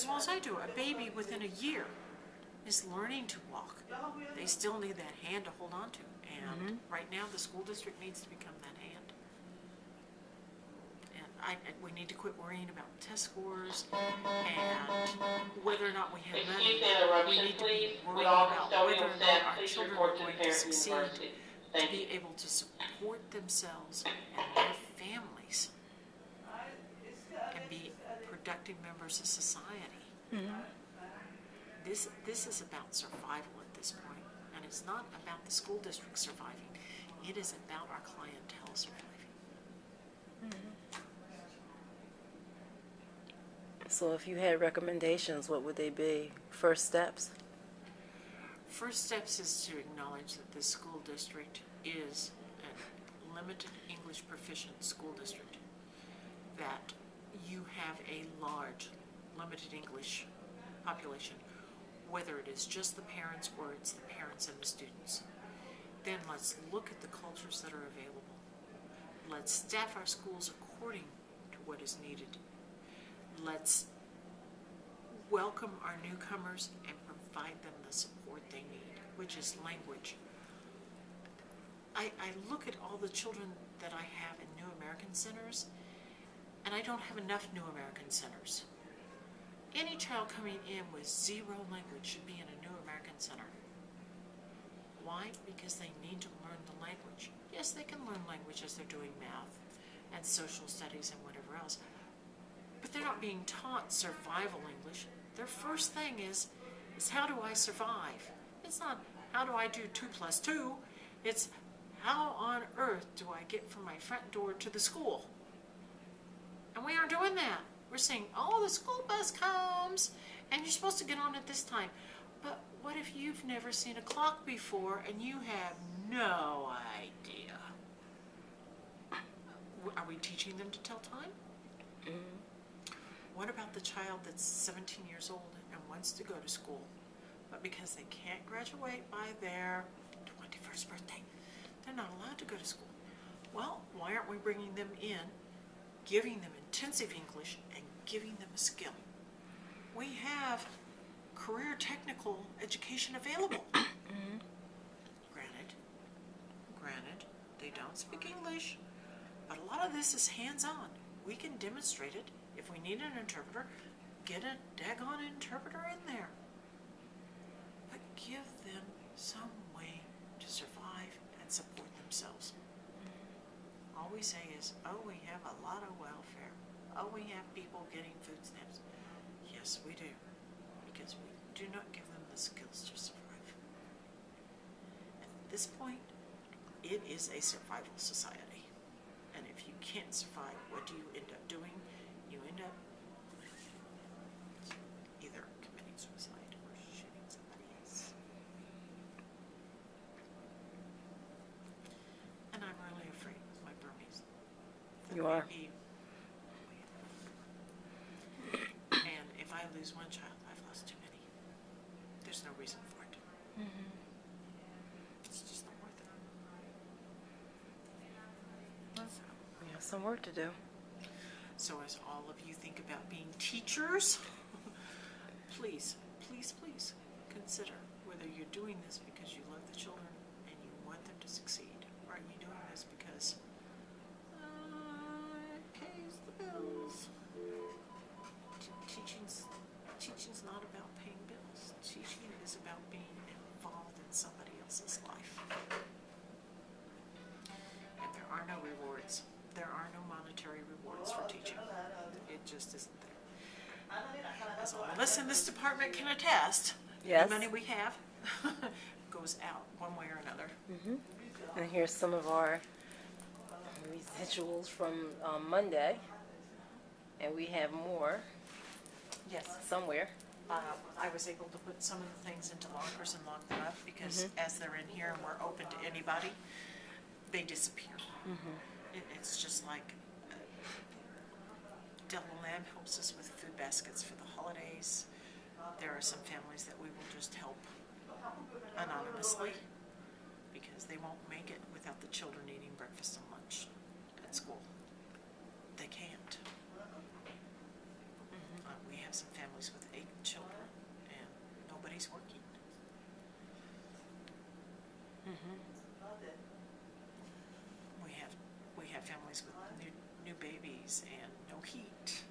as well as I do. A baby within a year is learning to walk. They still need that hand to hold on to. And right now, the school district needs to become that hand. And we need to quit worrying about test scores and whether or not we have money. We need to be worrying about whether or not our children are going to succeed to be able to support themselves and their families and be productive members of society. This is about survival at this point, and it's not about the school district surviving. It is about our clientele surviving. So if you had recommendations, what would they be? First steps? First steps is to acknowledge that this school district is a limited English proficient school district, that you have a large limited English population, whether it is just the parents or it's the parents and the students. Then let's look at the cultures that are available. Let's staff our schools according to what is needed. Let's welcome our newcomers and provide them the support they need, which is language. I look at all the children that I have in New American Centers, and I don't have enough New American Centers. Any child coming in with zero language should be in a New American Center. Why? Because they need to learn the language. Yes, they can learn language as they're doing math and social studies and whatever else, but they're not being taught survival English. Their first thing is how do I survive? It's not how do I do 2 + 2, it's how on earth do I get from my front door to the school? And we aren't doing that. We're saying, oh, the school bus comes and you're supposed to get on at this time. But what if you've never seen a clock before and you have no idea? Are we teaching them to tell time? What about the child that's 17 years old and wants to go to school, but because they can't graduate by their 21st birthday, they're not allowed to go to school? Well, why aren't we bringing them in, giving them intensive English, and giving them a skill? We have career technical education available. Granted, they don't speak English, but a lot of this is hands-on. We can demonstrate it. If we need an interpreter, get a daggone interpreter in there. But give them some way to survive and support themselves. All we say is, oh, we have a lot of welfare. Oh, we have people getting food stamps. Yes, we do, because we do not give them the skills to survive. At this point, it is a survival society. And if you can't survive, what do you end up doing? You end up either committing suicide or shooting somebody else. And I'm really afraid with my Burmese. You are? And if I lose one child, I've lost too many. There's no reason for it. It's just not worth it. So, We have some work to do. So as all of you think about being teachers, please consider whether you're doing this because you love the children and you want them to succeed, or are you doing this because it pays the bills. Teaching's not about paying bills. Teaching is about being involved in somebody else's life. And there are no rewards. There are no monetary rewards for teaching. It just isn't there. As all of us in this department can attest, Yes. the money we have goes out one way or another. And here's some of our residuals from Monday. And we have more Yes. somewhere. I was able to put some of the things into lockers and lock them up because as they're in here and we're open to anybody, they disappear. It's just like Devil Lamb helps us with food baskets for the holidays. There are some families that we will just help anonymously because they won't make it without the children eating breakfast and lunch at school. They can't. We have some families with babies and no heat.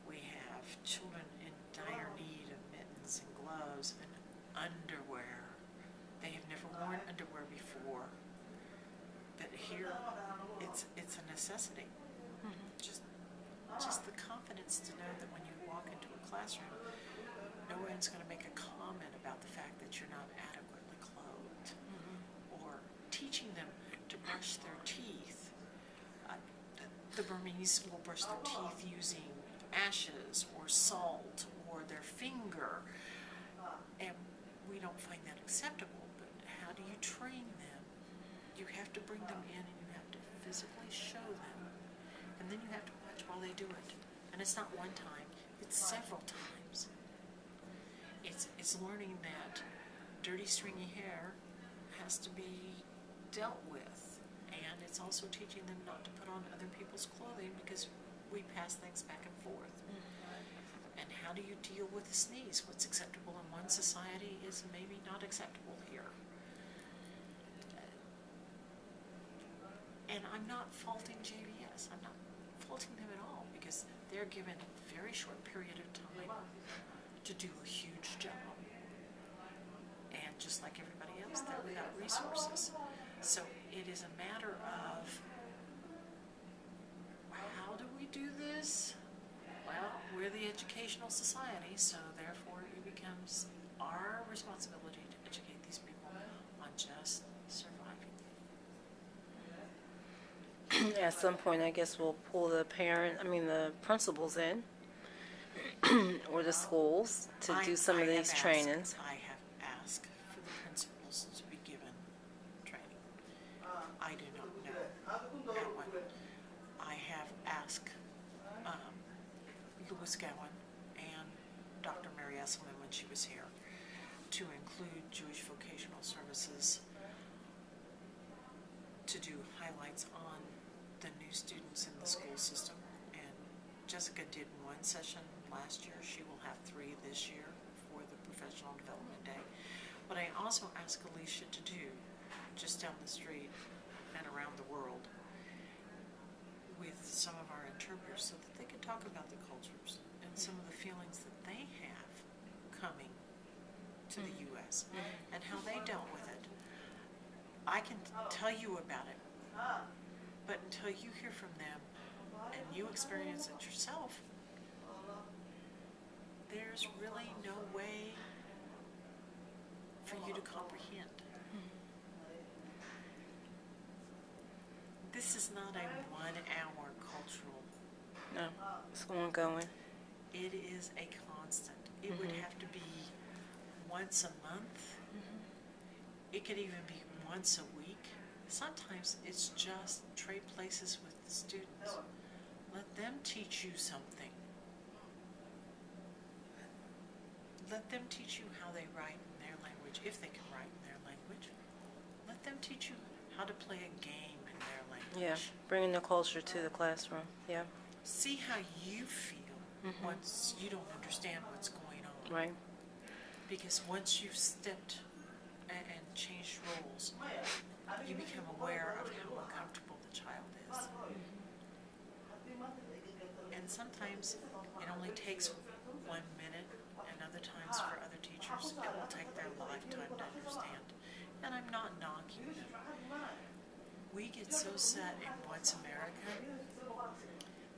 We have children in dire need of mittens and gloves and underwear. They have never worn underwear before, but here it's a necessity. Just the confidence to know that when you walk into a classroom, no one's going to make a comment about the fact that you're not adequately clothed, or teaching them to brush their teeth. The Burmese will brush their teeth using ashes or salt or their finger, and we don't find that acceptable. But how do you train them? You have to bring them in and you have to physically show them, and then you have to watch while they do it. And it's not one time, it's several times. It's learning that dirty stringy hair has to be dealt with, and it's also teaching them not to put on other people's clothing because we pass things back and forth. And how do you deal with a sneeze? What's acceptable in one society is maybe not acceptable here. And I'm not faulting JVS. I'm not faulting them at all, because they're given a very short period of time to do a huge job. And just like everybody else, they're without resources. So it is a matter of, how do we do this? Well, we're the educational society, so therefore it becomes our responsibility to educate these people on just surviving. At some point, I guess we'll pull the principals in, or the schools to do some of these trainings. I have asked for the principals to be given training. I do not know that one. I have asked Louis Gowan and Dr. Mary Esselman when she was here to include Jewish Vocational Services to do highlights on the new students in the school system. And Jessica did one session last year. She will have 3 this year for the Professional Development Day. But I also asked Alicia to do, just down the street and around the world, with some of our interpreters so that they could talk about the cultures and some of the feelings that they have coming to the U.S. and how they dealt with it. I can tell you about it, but until you hear from them and you experience it yourself, there's really no way for you to comprehend. This is not a 1-hour cultural. No, it's ongoing. It is a constant. It would have to be once a month. It could even be once a week. Sometimes it's just trade places with the students. Let them teach you something. Let them teach you how they write in their language, if they can write in their language. Let them teach you how to play a game in their language. Yeah, bringing the culture to the classroom. Yeah. See how you feel once you don't understand what's going on. Right. Because once you've stepped and changed roles, you become aware of how uncomfortable the child is. And sometimes it only takes 1 minute, and other times for other teachers it will take their lifetime to understand. And I'm not knocking them. We get so set in what's America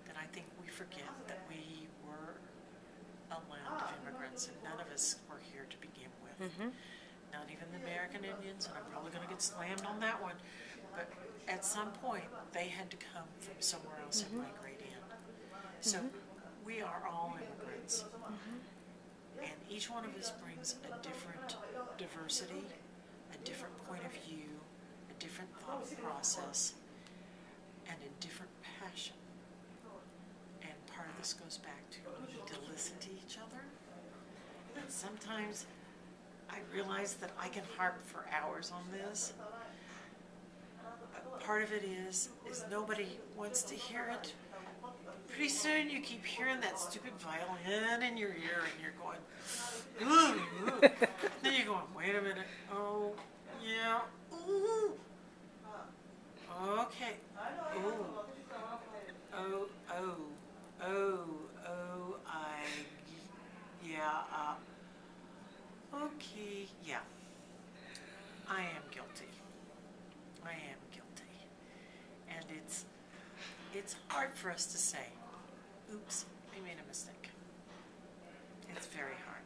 that I think we forget that we were a land of immigrants, and none of us were here to begin with. Not even the American Indians, and I'm probably going to get slammed on that one, but at some point they had to come from somewhere else and migrate in. So we are all immigrants, and each one of us brings a different diversity, a different point of view, a different thought process, and a different passion. And part of this goes back to we need to listen to each other. And sometimes I realize that I can harp for hours on this, but part of it is nobody wants to hear it. Pretty soon you keep hearing that stupid violin in your ear and you're going, ooh. Then you're going, wait a minute, oh, yeah, ooh, okay, ooh. yeah, okay, yeah, I am guilty. I am guilty. And it's hard for us to say, oops, I made a mistake. It's very hard.